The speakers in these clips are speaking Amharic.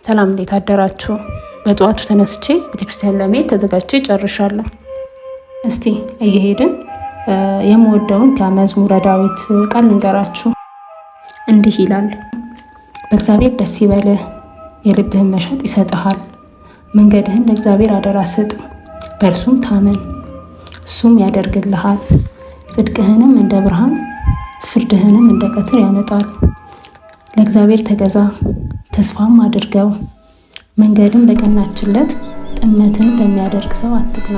ሰላም እንዴት አደራችሁ? በጠዋቱ ተነስቼ ቤተክርስቲያን ለመሄድ ተዘጋጅቼ ጨርሻለሁ። እስቲ እየሄድን የምወደውን ከመዝሙረ ዳዊት ቃል ልንገራችሁ። እንዲህ ይላል፣ በእግዚአብሔር ደስ ይበልህ፣ የልብህን መሻት ይሰጥሃል። መንገድህን ለእግዚአብሔር አደራ ስጥ፣ በእርሱም ታመን፣ እሱም ያደርግልሃል። ጽድቅህንም እንደ ብርሃን ፍርድህንም እንደ ቀትር ያመጣል። ለእግዚአብሔር ተገዛ፣ ተስፋም አድርገው። መንገድን በቀናችለት፣ ጥመትን በሚያደርግ ሰው አትቅና።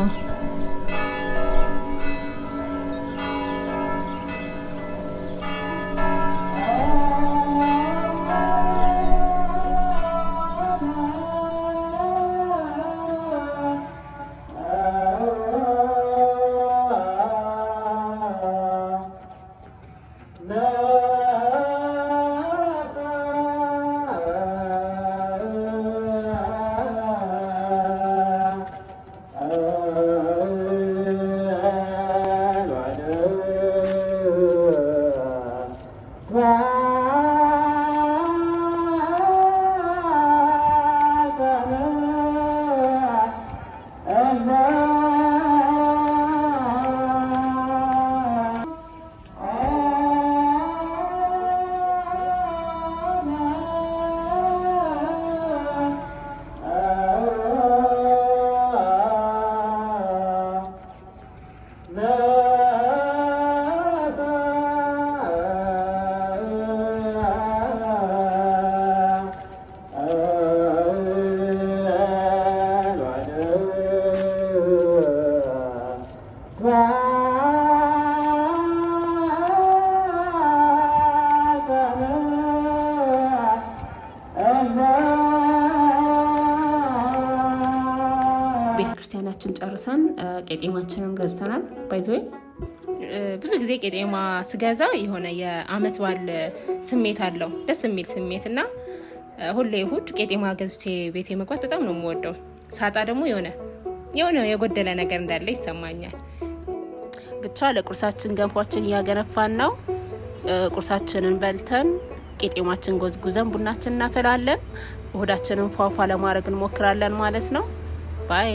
ቤተክርስቲያናችን ጨርሰን ቄጤማችንን ገዝተናል። ባይዘይ ብዙ ጊዜ ቄጤማ ስገዛ የሆነ የአመት በዓል ስሜት አለው፣ ደስ የሚል ስሜት እና ሁሌ እሁድ ቄጤማ ገዝቼ ቤቴ መግባት በጣም ነው የምወደው። ሳጣ ደግሞ የሆነ የጎደለ ነገር እንዳለ ይሰማኛል። ብቻ ለቁርሳችን ገንፏችን እያገነፋን ነው። ቁርሳችንን በልተን ቄጤማችን ጎዝጉዘን ቡናችን እናፈላለን። እሁዳችንን ፏፏ ለማድረግ እንሞክራለን ማለት ነው። ባይ